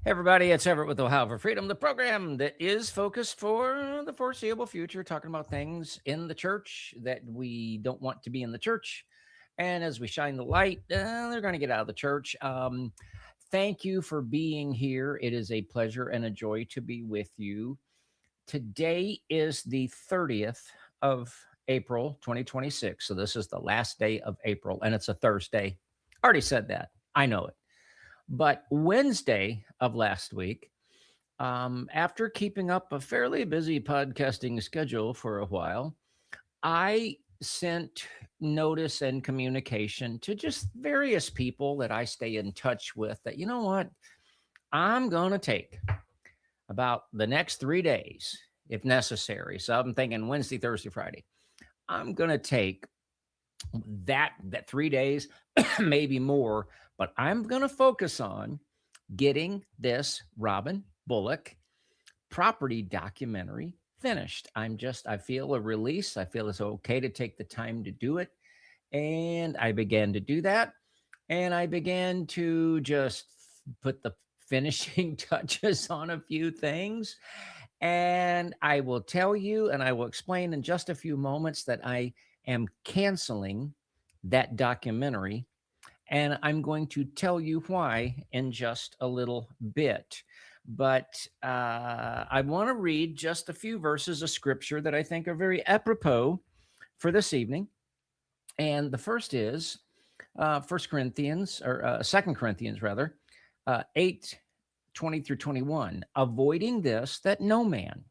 Hey everybody, it's Everett with Ohio for Freedom, the program that is focused for the foreseeable future, talking about things in the church that we don't want to be in the church. And as we shine the light, they're going to get out of the church. Thank you for being here. It is a pleasure and a joy to be with you. Today is the 30th of April, 2026. So this is the last day of April, and it's a Thursday. Already said that. I know it. But Wednesday of last week, after keeping up a fairly busy podcasting schedule for a while, I sent notice and communication to just various people that I stay in touch with that, you know what, I'm going to take about the next 3 days if necessary. So I'm thinking Wednesday, Thursday, Friday. I'm going to take that 3 days, maybe more, but I'm going to focus on getting this Robin Bullock property documentary finished. I feel a release. I feel it's okay to take the time to do it. And I began to do that. And I began to just put the finishing touches on a few things. And I will tell you, and I will explain in just a few moments that I am canceling that documentary. And I'm going to tell you why in just a little bit. But I want to read just a few verses of scripture that I think are very apropos for this evening. And the first is 1 Corinthians, or 2 Corinthians rather, 8:20 through 21. Avoiding this, that no man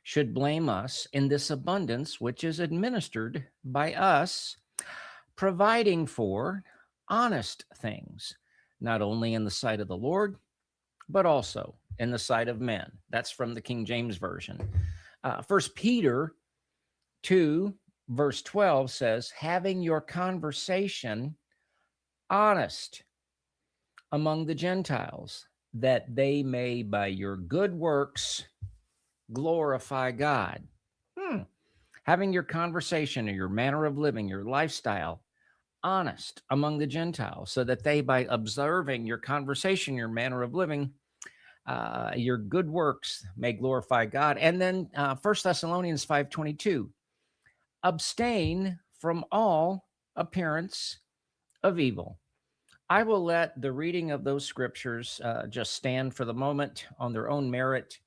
should blame us in this abundance which is administered by us, providing for honest things, not only in the sight of the Lord, but also in the sight of men. That's from the King James Version. 1 Peter 2, verse 12 says, having your conversation honest among the Gentiles, that they may by your good works glorify God. Having your conversation or your manner of living, your lifestyle, honest among the Gentiles, so that they, by observing your conversation, your manner of living, your good works, may glorify God. And then 1 Thessalonians 5:22, abstain from all appearance of evil. I will let the reading of those scriptures just stand for the moment on their own merit.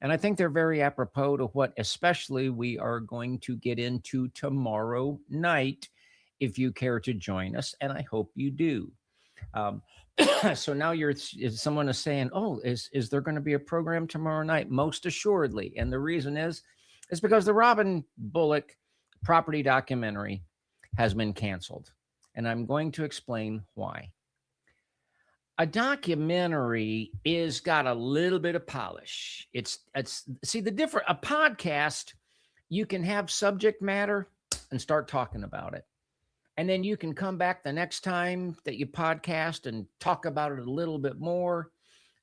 And I think they're very apropos to what especially we are going to get into tomorrow night, if you care to join us, and I hope you do. Um, so now someone is saying, "Oh, is there going to be a program tomorrow night?" Most assuredly, and the reason is because the Robin Bullock property documentary has been canceled, and I'm going to explain why. A documentary is got a little bit of polish. It's see the different a podcast, you can have subject matter and start talking about it. And then you can come back the next time that you podcast and talk about it a little bit more,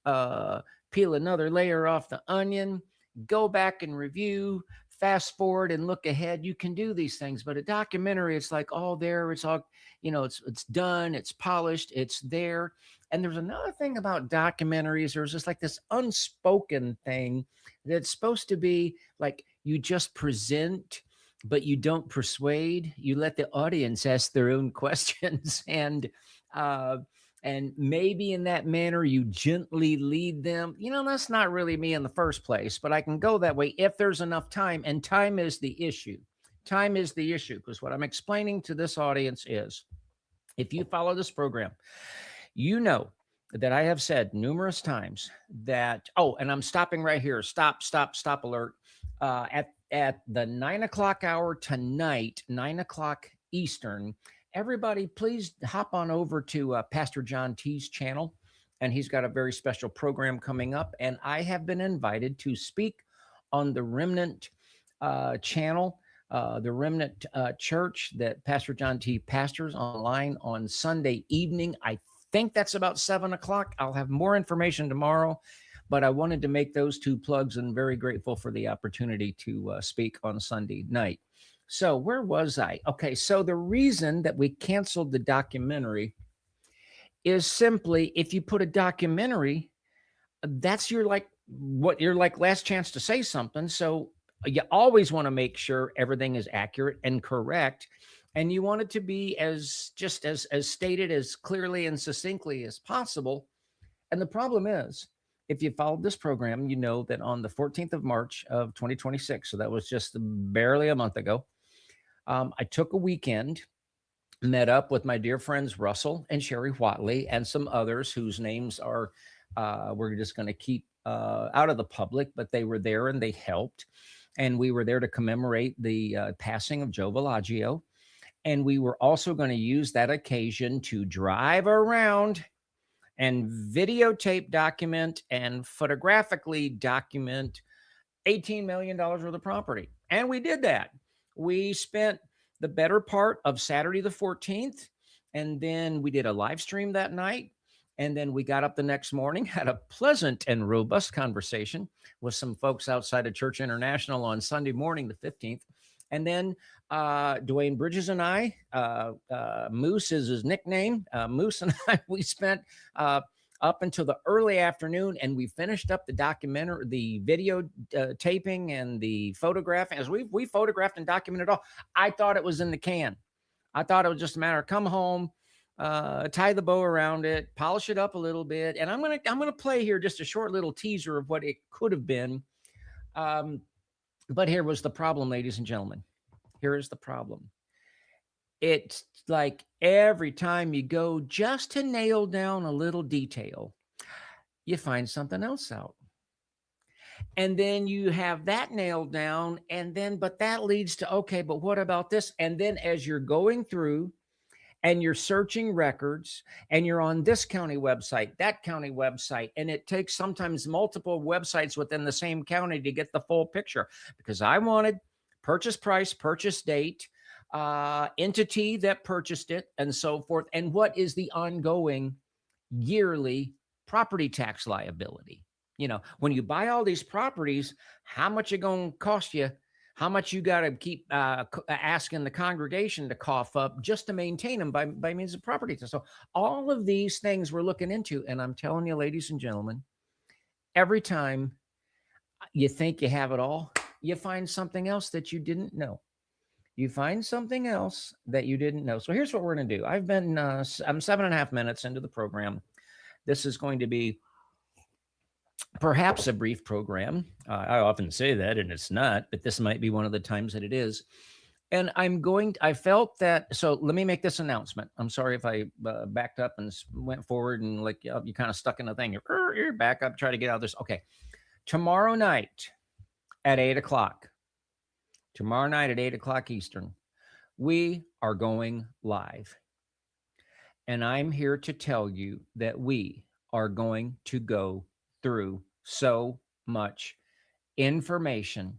uh, peel another layer off the onion, go back and review, fast forward and look ahead. You can do these things, but a documentary, it's like all there. It's all, it's done, it's polished, it's there. And there's another thing about documentaries. There's just like this unspoken thing that's supposed to be like you just present, but you don't persuade. You let the audience ask their own questions, uh, and maybe in that manner you gently lead them. That's not really me in the first place, but I can go that way if there's enough time. And time is the issue. Time is the issue, because what I'm explaining to this audience is, if you follow this program, you know that I have said numerous times that, oh, and I'm stopping right here. Stop alert. At the 9 o'clock hour tonight, 9 o'clock Eastern, everybody please hop on over to Pastor John T's channel. And he's got a very special program coming up. And I have been invited to speak on the Remnant channel, the Remnant Church that Pastor John T pastors online on Sunday evening. I think that's about 7 o'clock. I'll have more information tomorrow, but I wanted to make those two plugs, and very grateful for the opportunity to speak on Sunday night. So where was I? Okay, so the reason that we canceled the documentary is simply if you put a documentary, that's your like what your like last chance to say something. So you always want to make sure everything is accurate and correct, and you want it to be as just as stated as clearly and succinctly as possible. And the problem is, if you followed this program, you know that on the 14th of March of 2026, so that was just barely a month ago, I took a weekend, met up with my dear friends Russell and Sherry Watley and some others whose names are we're just going to keep out of the public, but they were there and they helped. And we were there to commemorate the passing of Joe Bellagio. And we were also going to use that occasion to drive around and videotape, document, and photographically document $18 million worth of property. And we did that. We spent the better part of Saturday the 14th, and then we did a live stream that night. And then we got up the next morning, had a pleasant and robust conversation with some folks outside of Church International on Sunday morning, the 15th. And then Dwayne Bridges and I, Moose is his nickname, Moose and I, we spent up until the early afternoon, and we finished up the documentary, the video taping, and the photographing. As we photographed and documented all, I thought it was in the can. I thought it was just a matter of come home, tie the bow around it, polish it up a little bit, and I'm gonna play here just a short little teaser of what it could have been. But here was the problem, ladies and gentlemen. Here is the problem. It's like every time you go just to nail down a little detail, you find something else out. And then you have that nailed down. And then, but that leads to, okay, but what about this? And then as you're going through and you're searching records and you're on this county website, that county website, and it takes sometimes multiple websites within the same county to get the full picture, because I wanted purchase price, purchase date, entity that purchased it, and so forth. And what is the ongoing yearly property tax liability? You know, when you buy all these properties, how much it going to cost you? How much you got to keep asking the congregation to cough up just to maintain them by means of property tax? So all of these things we're looking into. And I'm telling you, ladies and gentlemen, every time you think you have it all, you find something else that you didn't know. You find something else that you didn't know. So here's what we're going to do. I'm 7.5 minutes into the program. This is going to be perhaps a brief program. I often say that, and it's not, but this might be one of the times that it is. And I felt that, so let me make this announcement. I'm sorry if I backed up and went forward and like you kind of stuck in a thing. You're back up, try to get out of this. Okay. Tomorrow night at 8 o'clock, Eastern, we are going live. And I'm here to tell you that we are going to go through so much information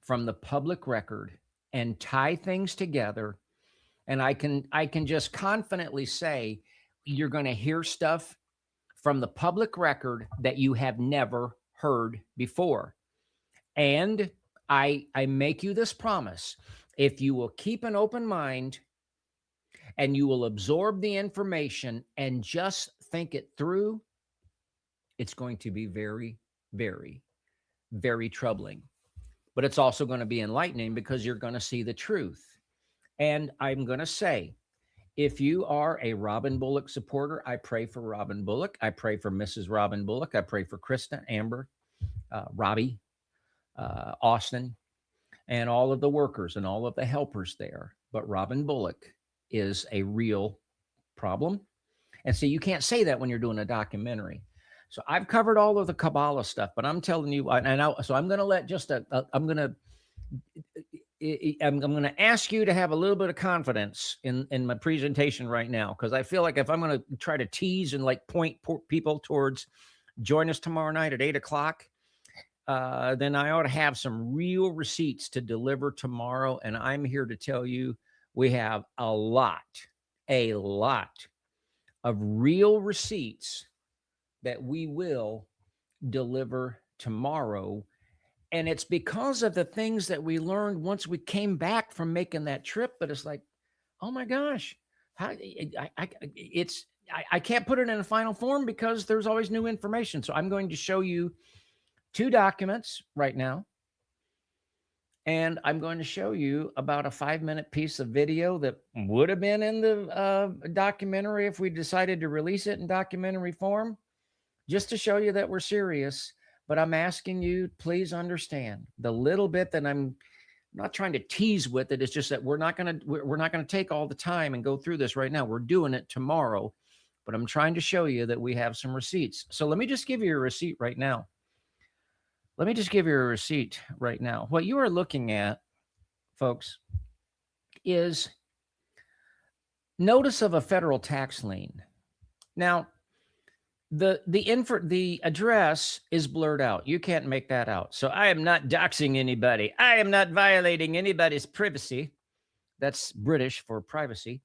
from the public record and tie things together. And I can just confidently say you're going to hear stuff from the public record that you have never heard before. And I make you this promise: if you will keep an open mind and you will absorb the information and just think it through, it's going to be very, very, very troubling. But it's also going to be enlightening because you're going to see the truth. And I'm going to say, if you are a Robin Bullock supporter, I pray for Robin Bullock. I pray for Mrs. Robin Bullock. I pray for Krista, Amber, Robbie, Austin, and all of the workers and all of the helpers there. But Robin Bullock is a real problem. And so you can't say that when you're doing a documentary. So I've covered all of the Kabbalah stuff, but I'm telling you, so I'm going to let just I'm going to ask you to have a little bit of confidence in my presentation right now, because I feel like if I'm going to try to tease and like point people towards join us tomorrow night at 8 o'clock, then I ought to have some real receipts to deliver tomorrow. And I'm here to tell you, we have a lot of real receipts that we will deliver tomorrow. And it's because of the things that we learned once we came back from making that trip. But it's like, oh my gosh, I can't put it in a final form because there's always new information. So I'm going to show you 2 documents right now. And I'm going to show you about a 5-minute piece of video that would have been in the documentary if we decided to release it in documentary form, just to show you that we're serious. But I'm asking you, please understand the little bit that I'm not trying to tease with it. It's just that we're not going to take all the time and go through this right now. We're doing it tomorrow, but I'm trying to show you that we have some receipts. So let me just give you a receipt right now. Let me just give you a receipt right now. What you are looking at, folks, is notice of a federal tax lien. Now, the address is blurred out. You can't make that out. So I am not doxing anybody. I am not violating anybody's privacy. That's British for privacy.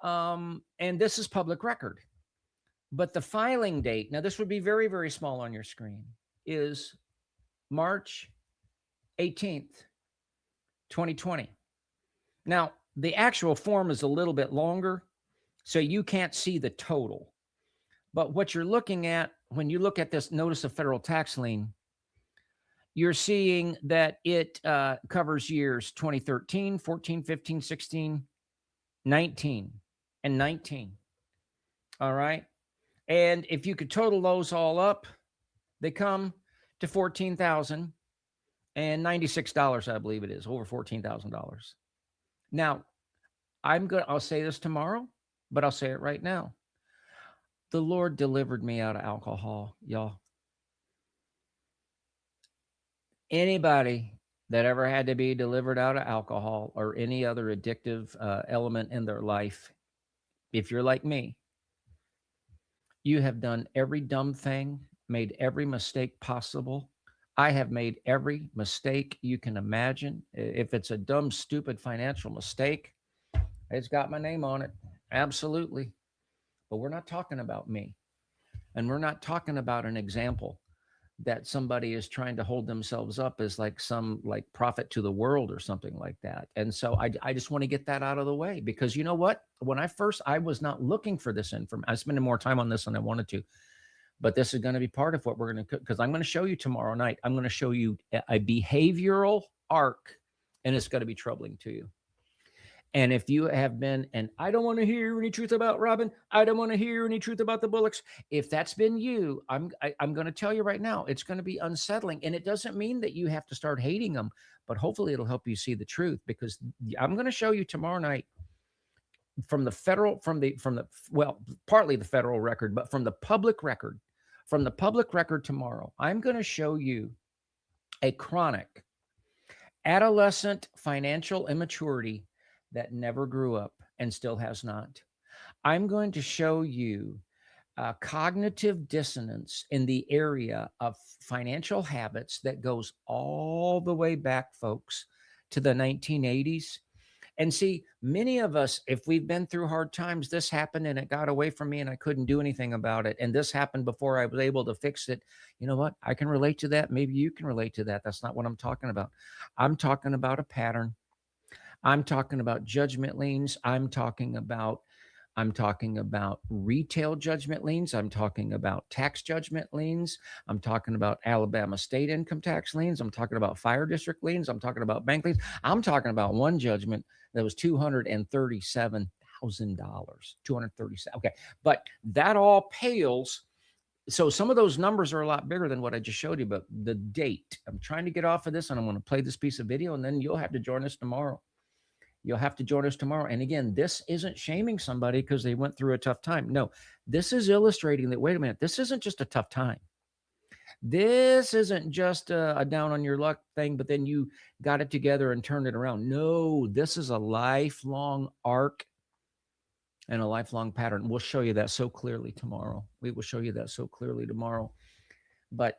And this is public record. But the filing date, now this would be very, very small on your screen, is March 18th, 2020. Now, the actual form is a little bit longer, so you can't see the total. But what you're looking at when you look at this notice of federal tax lien, you're seeing that it covers years 2013, 14, 15, 16, 19, and 19. All right. And if you could total those all up, they come to $14,096, I believe it is, over $14,000. Now, I'll say this tomorrow, but I'll say it right now. The Lord delivered me out of alcohol, y'all. Anybody that ever had to be delivered out of alcohol or any other addictive element in their life, if you're like me, you have done every dumb thing, made every mistake possible. I have made every mistake you can imagine. If it's a dumb, stupid financial mistake, it's got my name on it. Absolutely. But we're not talking about me. And we're not talking about an example that somebody is trying to hold themselves up as like some like prophet to the world or something like that. And so I just want to get that out of the way, because you know what? When I was not looking for this information. I was spending more time on this than I wanted to. But this is going to be part of what we're going to, because I'm going to show you tomorrow night. I'm going to show you a behavioral arc, and it's going to be troubling to you. And if you have been, and I don't want to hear any truth about Robin, I don't want to hear any truth about the Bullocks. If that's been you, I'm going to tell you right now, it's going to be unsettling. And it doesn't mean that you have to start hating them, but hopefully it'll help you see the truth, because I'm going to show you tomorrow night from the federal, well, partly the federal record, but from the public record tomorrow, I'm going to show you a chronic adolescent financial immaturity that never grew up and still has not. I'm going to show you cognitive dissonance in the area of financial habits that goes all the way back, folks, to the 1980s. And see, many of us, if we've been through hard times, this happened and it got away from me and I couldn't do anything about it. And this happened before I was able to fix it. You know what? I can relate to that. Maybe you can relate to that. That's not what I'm talking about. I'm talking about a pattern. I'm talking about judgment liens. I'm talking about retail judgment liens. I'm talking about tax judgment liens. I'm talking about Alabama state income tax liens. I'm talking about fire district liens. I'm talking about bank liens. I'm talking about one judgment that was $237,000. $237. Okay. But that all pales. So some of those numbers are a lot bigger than what I just showed you, but the date, I'm trying to get off of this, and I'm going to play this piece of video, and then you'll have to join us tomorrow. You'll have to join us tomorrow. And again, this isn't shaming somebody because they went through a tough time. No, this is illustrating that, wait a minute, this isn't just a tough time. This isn't just a down on your luck thing, but then you got it together and turned it around. No, this is a lifelong arc and a lifelong pattern. We'll show you that so clearly tomorrow. We will show you that so clearly tomorrow. But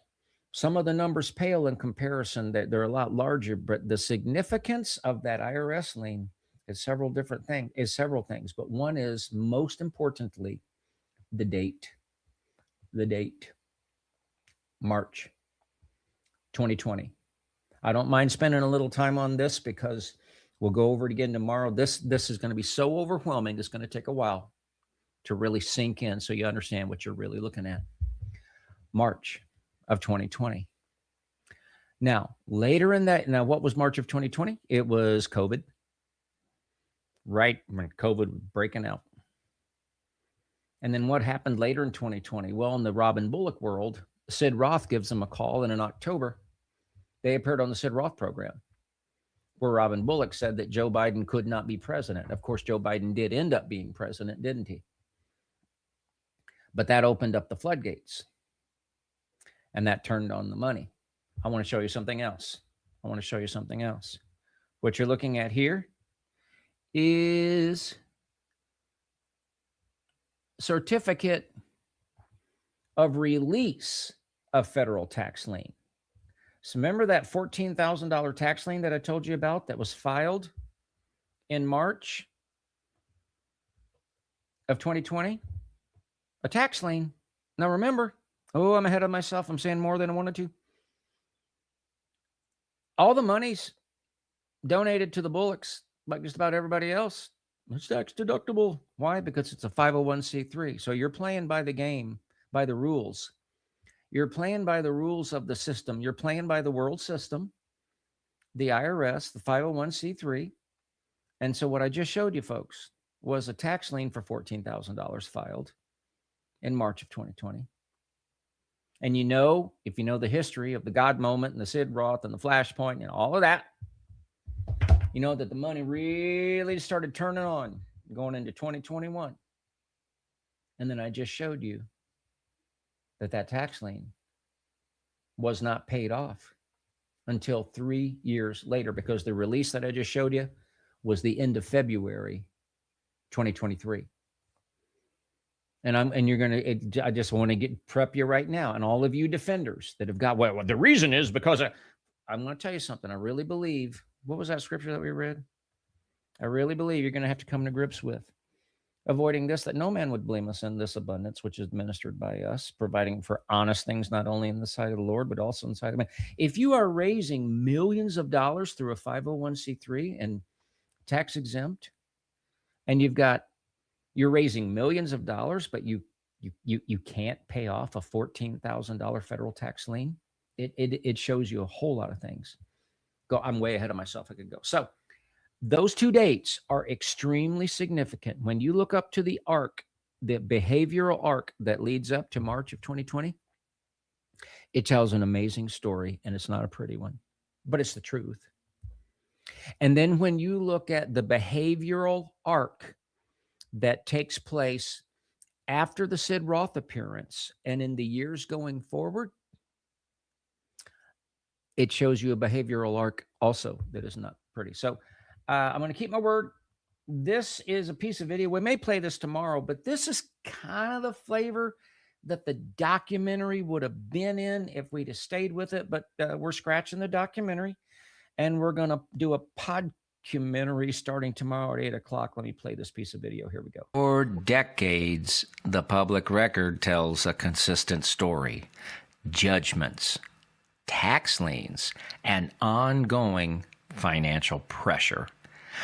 some of the numbers pale in comparison. They're a lot larger, but the significance of that IRS lien is several things. But one is, most importantly, the date. March 2020. I don't mind spending a little time on this because we'll go over it again tomorrow. This is going to be so overwhelming. It's going to take a while. to really sink in so you understand what you're really looking at. March of 2020. Now, later in that, now what was March of 2020? It was COVID, right when COVID was breaking out. And then what happened later in 2020? Well, in the Robin Bullock world, Sid Roth gives them a call, and in October, they appeared on the Sid Roth program, where Robin Bullock said that Joe Biden could not be president. Of course, Joe Biden did end up being president, didn't he? But that opened up the floodgates, and that turned on the money. I want to show you something else. What you're looking at here is certificate of release of federal tax lien. So remember that $14,000 tax lien that I told you about that was filed in March of 2020? A tax lien. Now remember, I'm ahead of myself. I'm saying more than I wanted to. All the money's donated to the Bullocks, like just about everybody else. It's tax deductible. Why? Because it's a 501c3. So you're playing by the game, by the rules. You're playing by the rules of the system. You're playing by the world system, the IRS, the 501c3. And so what I just showed you, folks, was a tax lien for $14,000 filed in March of 2020. And you know, if you know the history of the God moment and the Sid Roth and the Flashpoint and all of that, you know that the money really started turning on going into 2021. And then I just showed you that tax lien was not paid off until 3 years later, because the release that I just showed you was the end of February 2023. And you're going to, I just want to prep you right now. And all of you defenders that have got, well, the reason is because I'm going to tell you something. I really believe, what was that scripture that we read? I really believe you're going to have to come to grips with avoiding this, that no man would blame us in this abundance, which is administered by us, providing for honest things, not only in the sight of the Lord, but also in the sight of man. If you are raising millions of dollars through a 501c3 and tax exempt, and you're raising millions of dollars, but you can't pay off a $14,000 federal tax lien, it shows you a whole lot of things. I'm way ahead of myself. I could go. So those two dates are extremely significant. When you look up to the arc, the behavioral arc that leads up to March of 2020, it tells an amazing story, and it's not a pretty one, but it's the truth. And then when you look at the behavioral arc that takes place after the Sid Roth appearance and in the years going forward, it shows you a behavioral arc also that is not pretty. So I'm going to keep my word. This is a piece of video. We may play this tomorrow, but this is kind of the flavor that the documentary would have been in if we'd have stayed with it. But we're scratching the documentary, and we're going to do a podcumentary starting tomorrow at 8 o'clock. Let me play this piece of video. Here we go. For decades, the public record tells a consistent story. Judgments, tax liens, and ongoing financial pressure.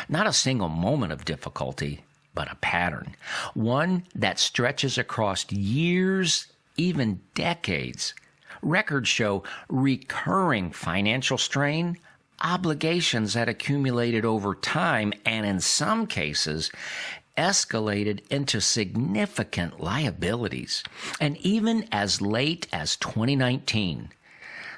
Not a single moment of difficulty, but a pattern. One that stretches across years, even decades. Records show recurring financial strain, obligations that accumulated over time, and in some cases, escalated into significant liabilities. And even as late as 2019,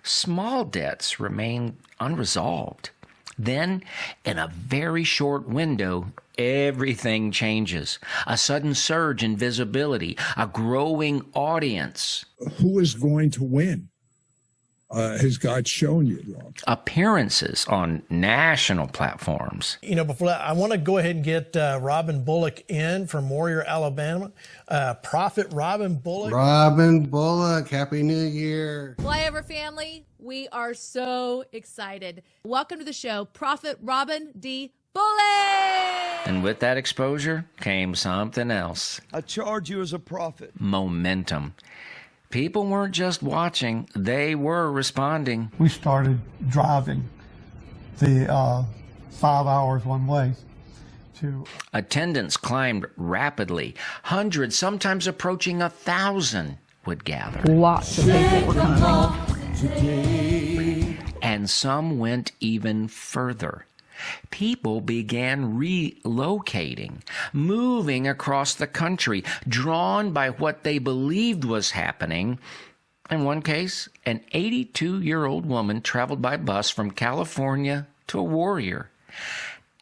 small debts remain unresolved. Then, in a very short window, everything changes. A sudden surge in visibility, a growing audience. Who is going to win? Has God shown you, Rob? Appearances on national platforms. You know, before that, I want to go ahead and get Robin Bullock in from Warrior, Alabama. Prophet Robin Bullock. Robin Bullock, Happy New Year. Flyover family, we are so excited. Welcome to the show, Prophet Robin D. Bullock. And with that exposure came something else. I charge you as a prophet. Momentum. People weren't just watching, they were responding. We started driving the 5 hours one way, Attendance climbed rapidly. Hundreds, sometimes approaching 1,000, would gather. Lots of people were coming. And some went even further. People began relocating, moving across the country, drawn by what they believed was happening. In one case, an 82-year-old woman traveled by bus from California to Warrior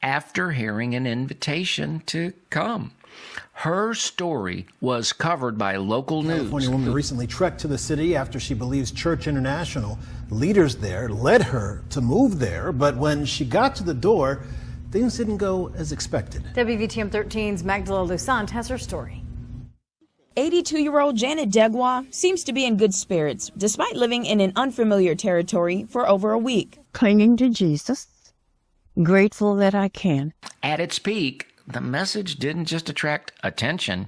after hearing an invitation to come. Her story was covered by local news. California woman recently trekked to the city after she believes Church International leaders there led her to move there, but when she got to the door, things didn't go as expected. WVTM 13's Magdala Lusant has her story. 82-year-old Janet Degwa seems to be in good spirits, despite living in an unfamiliar territory for over a week. Clinging to Jesus, grateful that I can. At its peak, the message didn't just attract attention,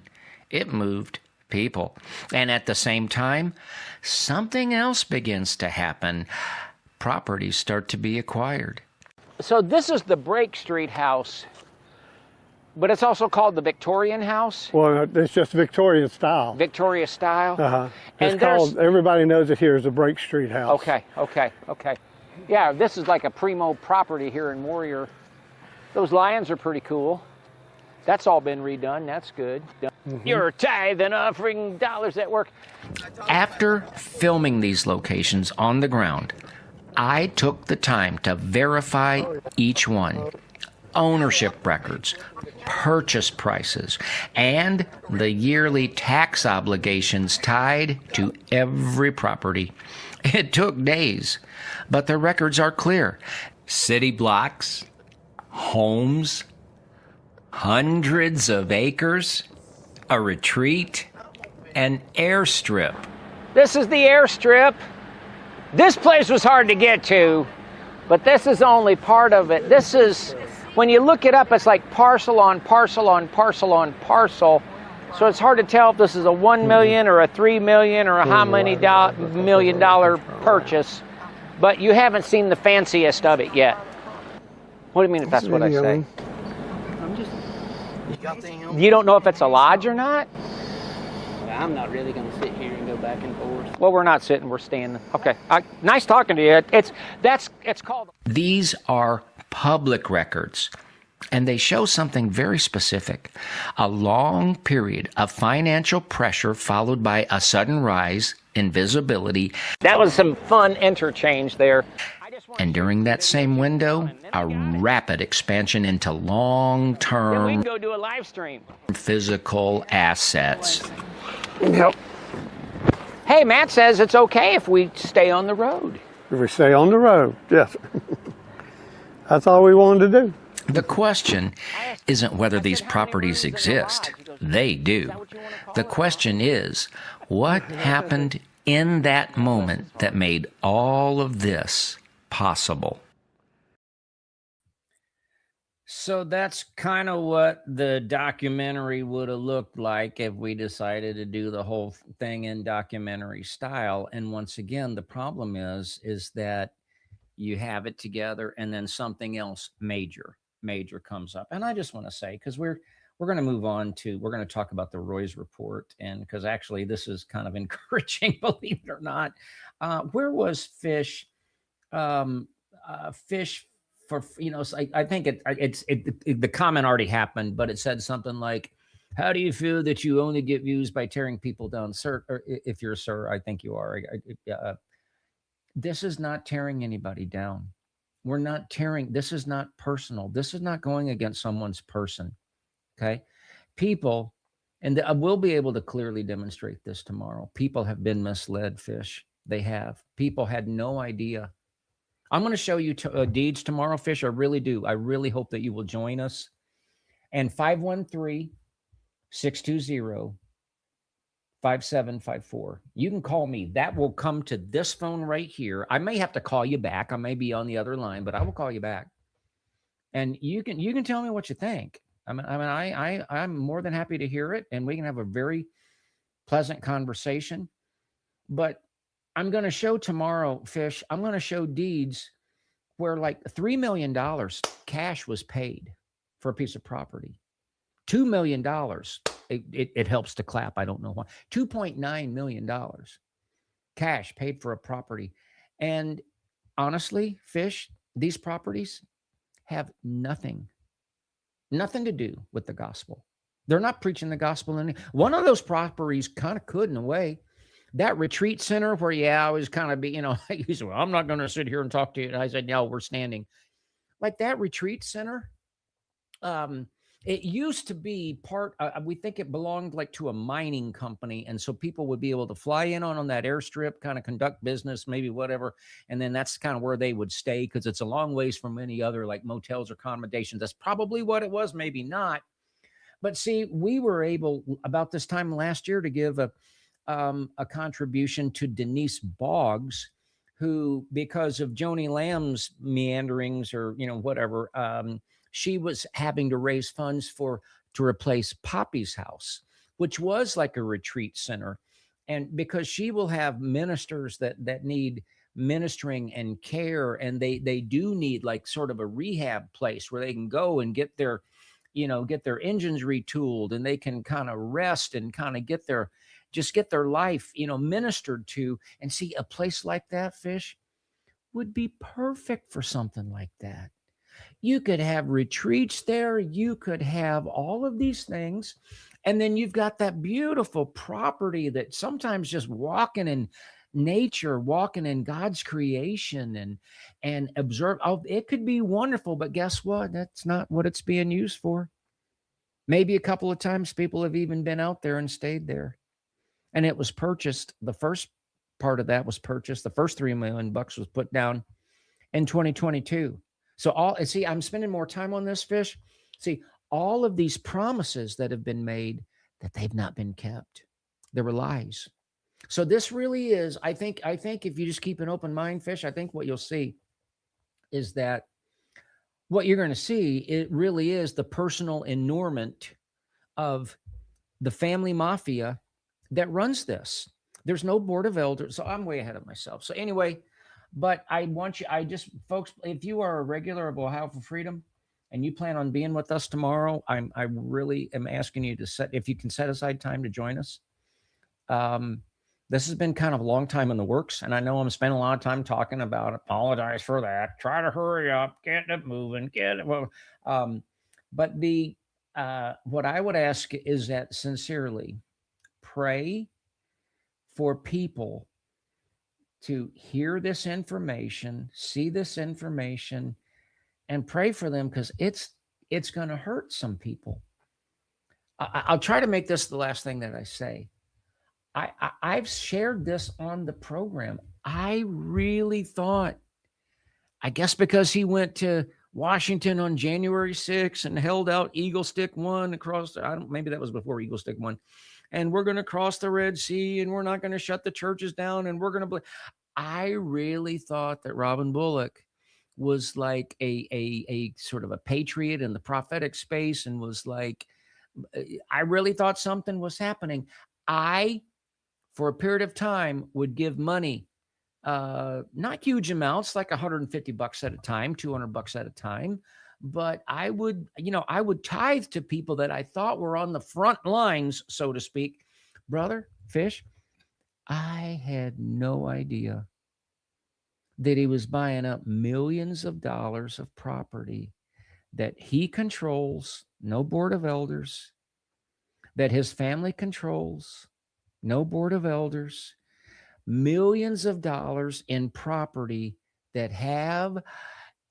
it moved people. And at the same time, something else begins to happen. Properties start to be acquired. So this is the Brake Street house, but it's also called the Victorian house? Well, it's just Victorian style. Victoria style? Uh-huh. And it's called, everybody knows it here as the Brake Street house. Okay. Yeah, this is like a primo property here in Warrior. Those lions are pretty cool. That's all been redone. That's good. Mm-hmm. Your tithe and offering dollars at work. After filming these locations on the ground, I took the time to verify each one. Ownership records, purchase prices, and the yearly tax obligations tied to every property. It took days, but the records are clear. City blocks, homes, hundreds of acres, a retreat, an airstrip. This is the airstrip. This place was hard to get to, but this is only part of it. This is, when you look it up, it's like parcel on parcel on parcel on parcel. So it's hard to tell if this is a $1 million or a $3 million or a how many $1 million purchase, but you haven't seen the fanciest of it yet. What do you mean if that's what I say? You don't know if it's a lodge or not? I'm not really going to sit here and go back and forth. Well, we're not sitting, we're standing. Okay. Nice talking to you. It's called. These are public records, and they show something very specific. A long period of financial pressure followed by a sudden rise in visibility. That was some fun interchange there. And during that same window, a rapid expansion into long-term we can go do a live stream. Physical assets. Yep. Hey, Matt says it's okay if we stay on the road. If we stay on the road, yes. That's all we wanted to do. The question isn't whether these properties exist. They do. The question is, what happened in that moment that made all of this possible? So that's kind of what the documentary would have looked like if we decided to do the whole thing in documentary style. And once again, the problem is that you have it together and then something else major comes up. And I just want to say, because we're going to move on to, we're going to talk about the Roy's report. And because actually this is kind of encouraging, believe it or not. Where was Fish? Fish for, I think the comment already happened, but it said something like, how do you feel that you only get views by tearing people down, sir? Or if you're a sir, I think you are. This is not tearing anybody down. We're not tearing. This is not personal. This is not going against someone's person. Okay. People, and we'll be able to clearly demonstrate this tomorrow. People have been misled, Fish. They have. People had no idea. I'm going to show you deeds tomorrow, Fish. I really do. I really hope that you will join us. And 513-620-5754. You can call me. That will come to this phone right here. I may have to call you back. I may be on the other line, but I will call you back. And you can tell me what you think. I'm more than happy to hear it, and we can have a very pleasant conversation. But I'm going to show tomorrow, Fish, I'm going to show deeds where like $3 million cash was paid for a piece of property. $2 million. It helps to clap. I don't know why. $2.9 million cash paid for a property. And honestly, Fish, these properties have nothing to do with the gospel. They're not preaching the gospel. One of those properties kind of could in a way. That retreat center where, I was kind of he said, well, I'm not going to sit here and talk to you. And I said, no, we're standing. Like that retreat center, it used to be part, we think it belonged like to a mining company. And so people would be able to fly in on that airstrip, kind of conduct business, maybe whatever. And then that's kind of where they would stay because it's a long ways from any other like motels or accommodations. That's probably what it was, maybe not. But see, we were able about this time last year to give a contribution to Denise Boggs, who, because of Joni Lamb's meanderings or, whatever, she was having to raise funds to replace Poppy's house, which was like a retreat center. And because she will have ministers that need ministering and care, and they do need like sort of a rehab place where they can go and get their engines retooled, and they can kind of rest and kind of get their life, ministered to. And see, a place like that, Fish, would be perfect for something like that. You could have retreats there. You could have all of these things. And then you've got that beautiful property that sometimes just walking in nature, walking in God's creation and observe. Oh, it could be wonderful, but guess what? That's not what it's being used for. Maybe a couple of times people have even been out there and stayed there. And it was purchased. The first part of that was purchased. The first $3 million was put down in 2022. So I'm spending more time on this, Fish. See, all of these promises that have been made that they've not been kept. There were lies. So this really is, I think if you just keep an open mind, Fish, I think what you'll see is that what you're going to see, it really is the personal inurement of the family mafia that runs this. There's no board of elders. So I'm way ahead of myself. So anyway, but folks, if you are a regular of Ohio for Freedom and you plan on being with us tomorrow, I really am asking you if you can set aside time to join us. This has been kind of a long time in the works, and I know I'm spending a lot of time talking about apologize for that. Try to hurry up, get it moving, but what I would ask is that sincerely pray for people to hear this information, see this information, and pray for them, because it's going to hurt some people. I'll try to make this the last thing that I say. I've shared this on the program. I really thought, I guess because he went to Washington on January 6th and held out Eagle Stick 1 across, maybe that was before Eagle Stick 1, and we're going to cross the Red Sea, and we're not going to shut the churches down, and we're going to I really thought that Robin Bullock was like a sort of a patriot in the prophetic space, and was like, I really thought something was happening. For a period of time, would give money, not huge amounts, like $150 at a time, $200 at a time. But I would tithe to people that I thought were on the front lines, so to speak. Brother Fish, I had no idea that he was buying up millions of dollars of property that he controls, no board of elders, that his family controls, no board of elders, millions of dollars in property that have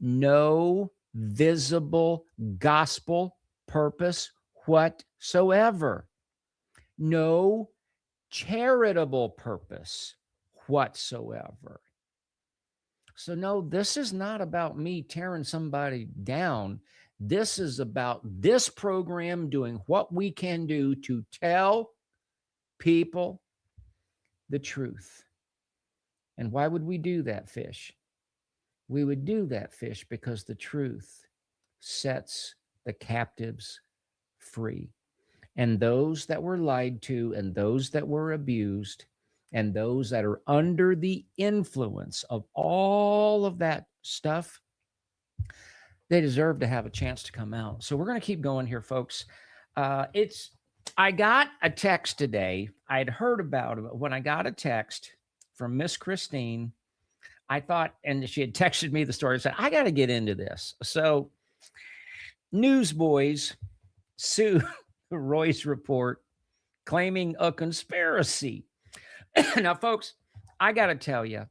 no visible gospel purpose whatsoever, no charitable purpose whatsoever. So no, this is not about me tearing somebody down. This is about this program doing what we can do to tell people the truth. And why would we do that, Fish? We would do that, Fish, because the truth sets the captives free. And those that were lied to, and those that were abused, and those that are under the influence of all of that stuff, they deserve to have a chance to come out. So we're going to keep going here, folks. I got a text today. I'd heard about it. When I got a text from Miss Christine, I thought, and she had texted me the story, said, I got to get into this. So Newsboys sue Roy's report claiming a conspiracy. Now, folks, I got to tell you,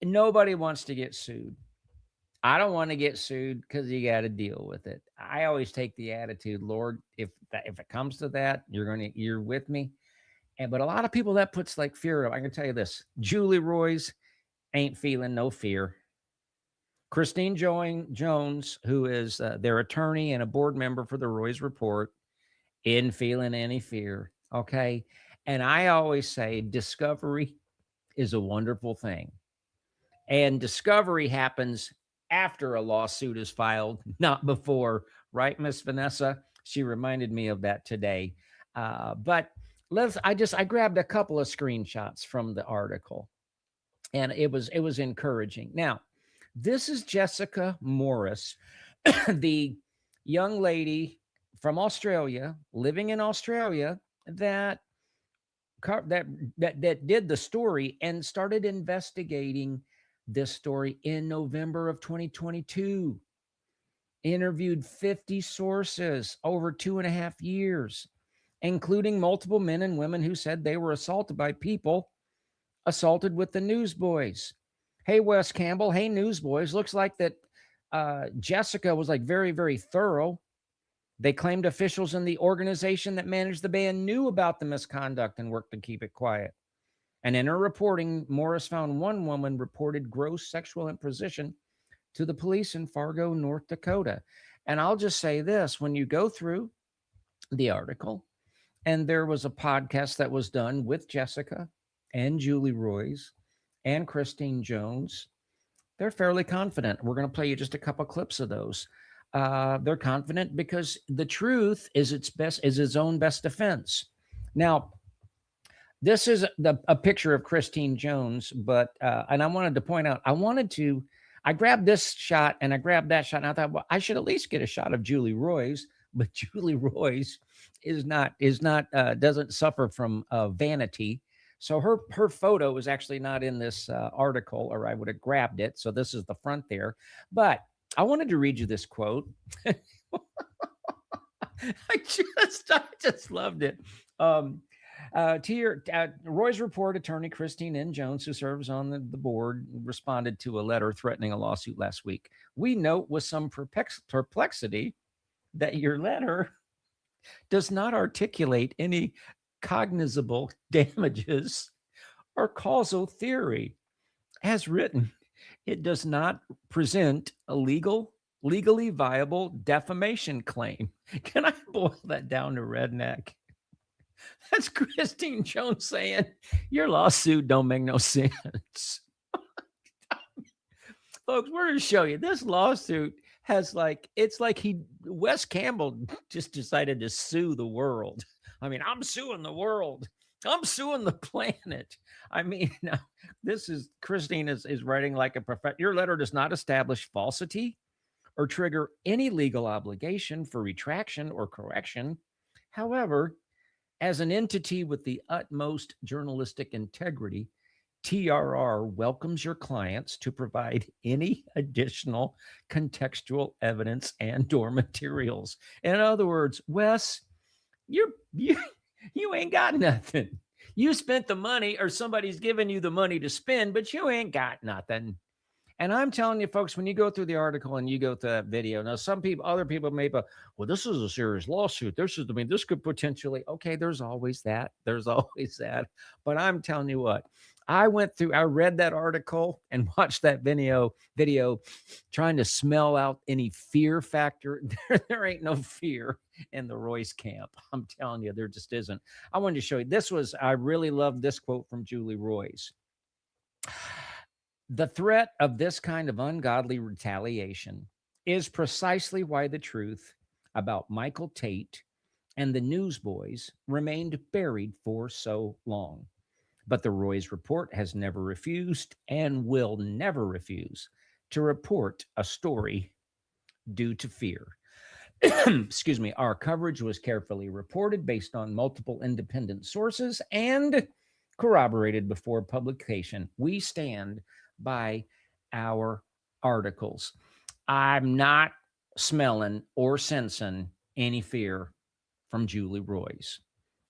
nobody wants to get sued. I don't want to get sued because you got to deal with it. I always take the attitude, Lord, if it comes to that, you're with me. But a lot of people, that puts like fear up. I can tell you this: Julie Roy's ain't feeling no fear. Christine Jones, who is their attorney and a board member for the Roy's report, isn't feeling any fear. Okay, and I always say discovery is a wonderful thing, and discovery happens after a lawsuit is filed, not before, right, Miss Vanessa? She reminded me of that today. But I grabbed a couple of screenshots from the article, and it was encouraging. Now, this is Jessica Morris, the young lady from Australia, living in Australia, that did the story and started investigating this story in November of 2022. Interviewed 50 sources over 2.5 years, including multiple men and women who said they were assaulted by people assaulted with the Newsboys. Hey, Wes Campbell. Hey, Newsboys. Looks like that Jessica was like very, very thorough. They claimed officials in the organization that managed the band knew about the misconduct and worked to keep it quiet. And in her reporting, Morris found one woman reported gross sexual imposition to the police in Fargo, North Dakota. And I'll just say this: when you go through the article, and there was a podcast that was done with Jessica and Julie Roy's and Christine Jones, they're fairly confident. We're going to play you just a couple clips of those. They're confident because the truth is its own best defense. Now, this is a picture of Christine Jones, but and I wanted to point out, I grabbed this shot and I grabbed that shot, and I thought, well, I should at least get a shot of Julie Roy's, but Julie Roy's doesn't suffer from vanity. So her photo is actually not in this article, or I would have grabbed it. So this is the front there. But I wanted to read you this quote. I just loved it. Roy's report, attorney Christine N. Jones, who serves on the board, responded to a letter threatening a lawsuit last week. We note with some perplexity that your letter does not articulate any cognizable damages or causal theory. As written, it does not present a legally viable defamation claim. Can I boil that down to redneck? That's Christine Jones saying your lawsuit don't make no sense. Folks, we're going to show you this lawsuit has Wes Campbell just decided to sue the world. I mean, I'm suing the world. I'm suing the planet. I mean, now this is Christine is writing like a professor. Your letter does not establish falsity or trigger any legal obligation for retraction or correction. However, as an entity with the utmost journalistic integrity, TRR welcomes your clients to provide any additional contextual evidence and/or materials. In other words, Wes, you ain't got nothing. You spent the money, or somebody's giving you the money to spend, but you ain't got nothing. And I'm telling you, folks, when you go through the article and you go through that video, now other people may go, well, this is a serious lawsuit. This could potentially, okay, there's always that. But I'm telling you what, I read that article and watched that video trying to smell out any fear factor. There ain't no fear in the Royce camp. I'm telling you, there just isn't. I wanted to show you, I really love this quote from Julie Roy's. The threat of this kind of ungodly retaliation is precisely why the truth about Michael Tate and the Newsboys remained buried for so long. But the Roy's report has never refused and will never refuse to report a story due to fear. Excuse me. Our coverage was carefully reported based on multiple independent sources and corroborated before publication. We stand by our articles. I'm not smelling or sensing any fear from Julie Roys.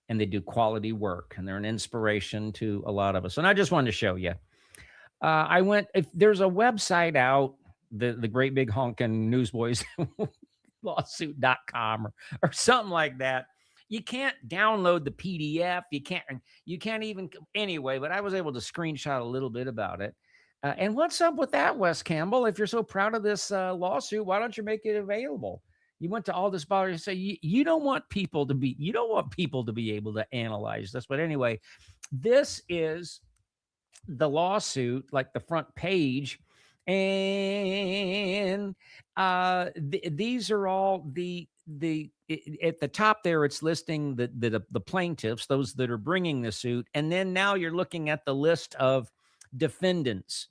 And they do quality work, and they're an inspiration to a lot of us. And I just wanted to show you. If there's a website out, the great big honking Newsboys lawsuit.com or something like that. You can't download the PDF. You can't even, anyway, but I was able to screenshot a little bit about it. And what's up with that, Wes Campbell? If you're so proud of this lawsuit, why don't you make it available? You went to all this bother to say you don't want people to be able to analyze this. But anyway, this is the lawsuit, like the front page. And these are all the at the top there, it's listing the plaintiffs, those that are bringing the suit. And then now you're looking at the list of defendants,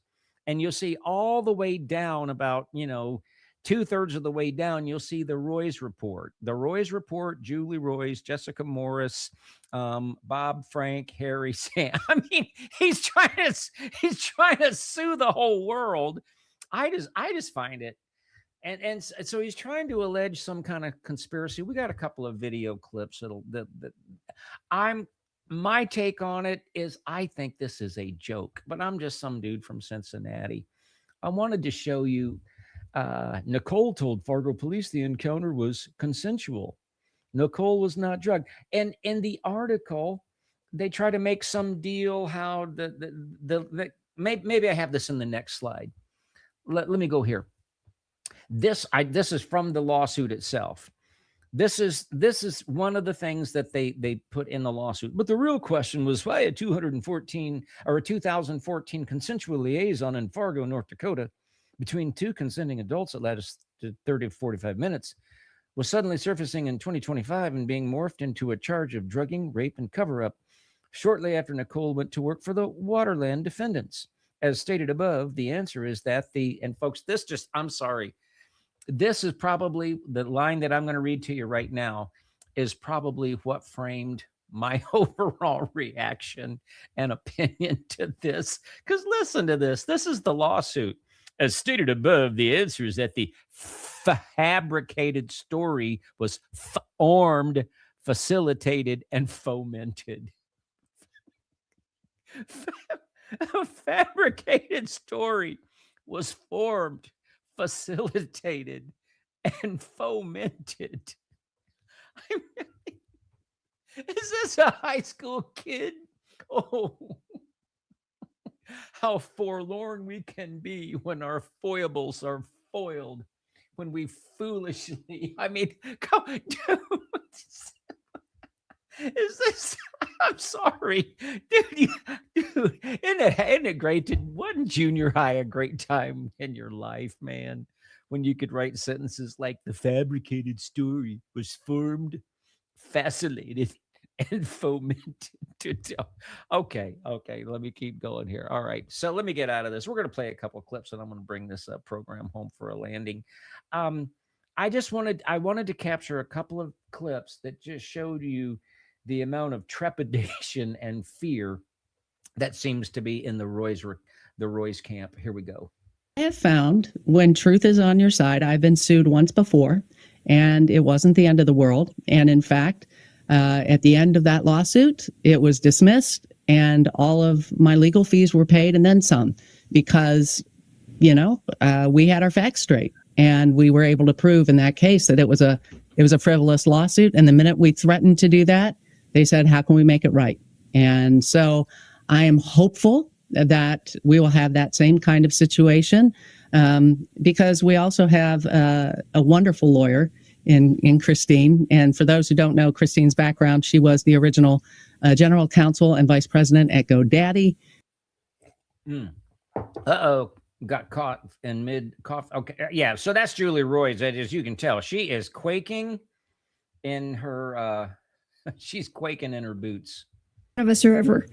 and you'll see all the way down about, 2/3 of the way down, you'll see the Roys report. The Roys report, Julie Roys, Jessica Morris, Bob, Frank, Harry, Sam. I mean, he's trying to sue the whole world. I just find it. And so he's trying to allege some kind of conspiracy. We got a couple of video clips my take on it is I think this is a joke, but I'm just some dude from Cincinnati. I wanted to show you Nicole told Fargo police the encounter was consensual. Nicole was not drugged. And in the article, they try to make some deal how maybe I have this in the next slide. Let me go here. This is from the lawsuit itself. This is one of the things that they put in the lawsuit. But the real question was why a 2014 consensual liaison in Fargo, North Dakota, between two consenting adults that lasted 30 to 45 minutes was suddenly surfacing in 2025 and being morphed into a charge of drugging, rape, and cover-up shortly after Nicole went to work for the Waterland defendants. As stated above, the answer is that and folks, I'm sorry. This is probably the line that I'm going to read to you right now is probably what framed my overall reaction and opinion to this. Because listen to this. This is the lawsuit. As stated above, the answer is that the fabricated story was formed, facilitated, and fomented. A fabricated story was formed, facilitated, and fomented. Is this a high school kid? Oh, how forlorn we can be when our foibles are foiled, when we foolishly, come, dude. Is this, I'm sorry, dude, isn't it great? Wasn't junior high a great time in your life, man? When you could write sentences like the fabricated story was formed, fascinated, and fomented to tell. Okay, let me keep going here. All right, so let me get out of this. We're going to play a couple of clips, and I'm going to bring this program home for a landing. I wanted to capture a couple of clips that just showed you the amount of trepidation and fear that seems to be in the Roys camp. Here we go. I have found when truth is on your side, I've been sued once before, and it wasn't the end of the world. And in fact, at the end of that lawsuit, it was dismissed, and all of my legal fees were paid and then some, because, we had our facts straight, and we were able to prove in that case that it was a frivolous lawsuit. And the minute we threatened to do that, they said, how can we make it right? And so I am hopeful that we will have that same kind of situation, because we also have a wonderful lawyer in Christine. And for those who don't know Christine's background, she was the original general counsel and vice president at GoDaddy. Uh-oh. Got caught in mid-cough. Okay. Yeah. So that's Julie Roys. As you can tell, she is quaking in her, she's quaking in her boots. None of us are ever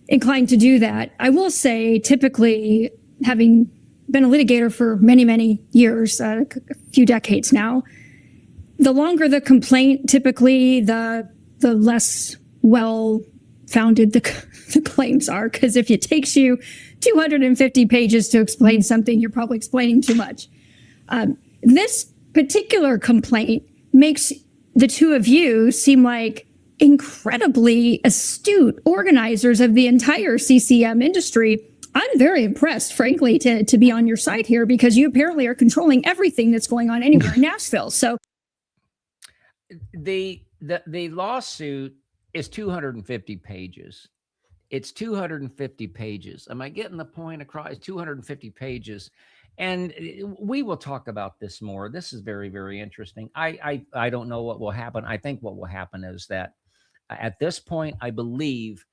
inclined to do that. I will say, typically, having been a litigator for many, many years, a few decades now. The longer the complaint, typically the less well-founded the claims are. Because if it takes you 250 pages to explain something, you're probably explaining too much. This particular complaint makes the two of you seem like incredibly astute organizers of the entire CCM industry. I'm very impressed, frankly, to be on your side here, because you apparently are controlling everything that's going on anywhere in Nashville. So the lawsuit is 250 pages. It's 250 pages. Am I getting the point across? It's 250 pages. And we will talk about this more. This is very, very interesting. I don't know what will happen. I think what will happen is that at this point, I believe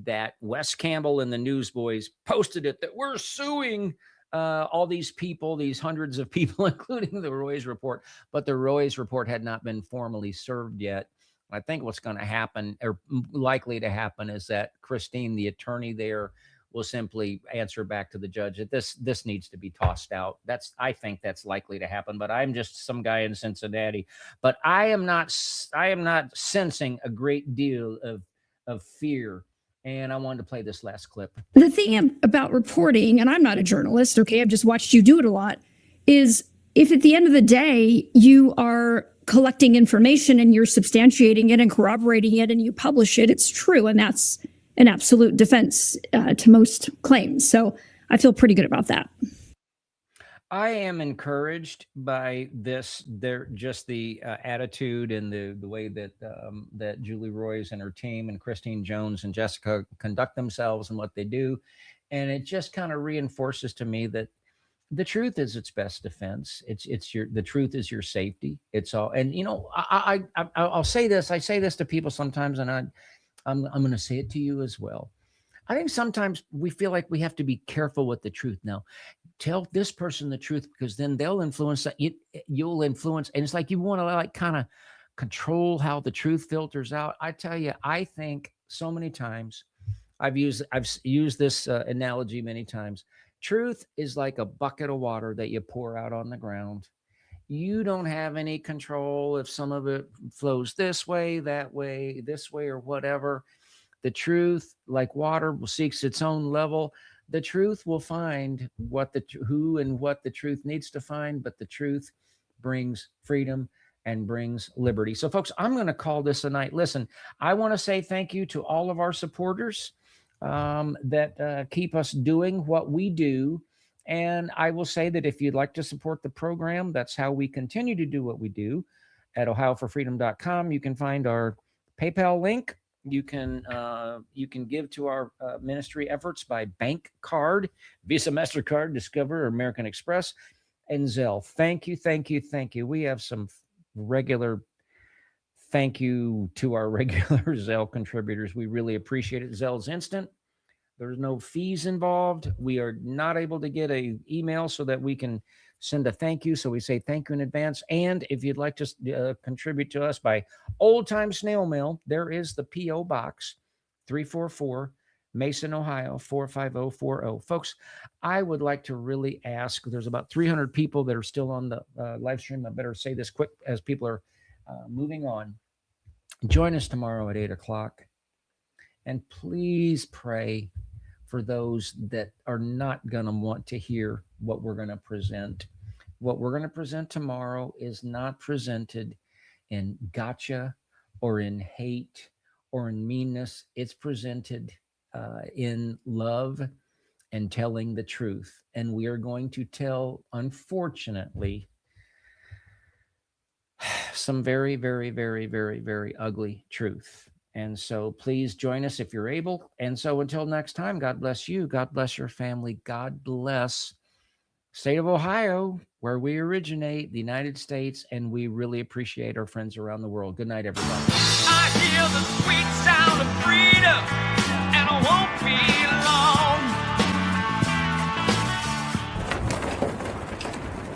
that Wes Campbell and the Newsboys posted it, that we're suing all these people, these hundreds of people, including the Roy's report. But the Roy's report had not been formally served yet. I think what's going to happen, or likely to happen, is that Christine, the attorney there, will simply answer back to the judge that this needs to be tossed out. I think that's likely to happen, but I'm just some guy in Cincinnati. But I am not sensing a great deal of fear. And I wanted to play this last clip. the thing about reporting, and I'm not a journalist, okay, I've just watched you do it a lot, is if at the end of the day you are collecting information and you're substantiating it and corroborating it and you publish it, it's true. And that's an absolute defense to most claims. So I feel pretty good about that. I am encouraged by this. Just the attitude and the way that that Julie Royce and her team and Christine Jones and Jessica conduct themselves and what they do. And it just kind of reinforces to me that the truth is its best defense. The truth is your safety. It's all. And I'll say this. I say this to people sometimes, and I'm going to say it to you as well. I think sometimes we feel like we have to be careful with the truth. Now, tell this person the truth, because then they'll influence it. You'll influence, and it's like you want to kind of control how the truth filters out. I tell you, I think so many times I've used this analogy many times. Truth is like a bucket of water that you pour out on the ground. You don't have any control if some of it flows this way, that way, this way, or whatever. The truth, like water, seeks its own level. The truth will find who and what the truth needs to find, but the truth brings freedom and brings liberty. So, folks, I'm going to call this a night. Listen, I want to say thank you to all of our supporters that keep us doing what we do. And I will say that if you'd like to support the program, that's how we continue to do what we do. At ohioforfreedom.com, you can find our PayPal link. You can give to our ministry efforts by bank card, Visa, MasterCard, Discover, American Express, and Zelle. Thank you, thank you, thank you. We have some regular thank you to our regular Zelle contributors. We really appreciate it. Zelle's instant. There's no fees involved. We are not able to get an email so that we can send a thank you. So we say thank you in advance. And if you'd like to contribute to us by old-time snail mail, there is the P.O. Box 344, Mason, Ohio, 45040. Folks, I would like to really ask, there's about 300 people that are still on the live stream. I better say this quick as people are moving on. Join us tomorrow at 8 o'clock. And please pray for those that are not going to want to hear what we're going to present. What we're going to present tomorrow is not presented in gotcha or in hate or in meanness. It's presented in love and telling the truth. And we are going to tell, unfortunately, some very, very, very, very, very ugly truth. And so please join us if you're able. And so until next time, God bless you. God bless your family. God bless state of Ohio, where we originate, the United States, and we really appreciate our friends around the world. Good night, everybody.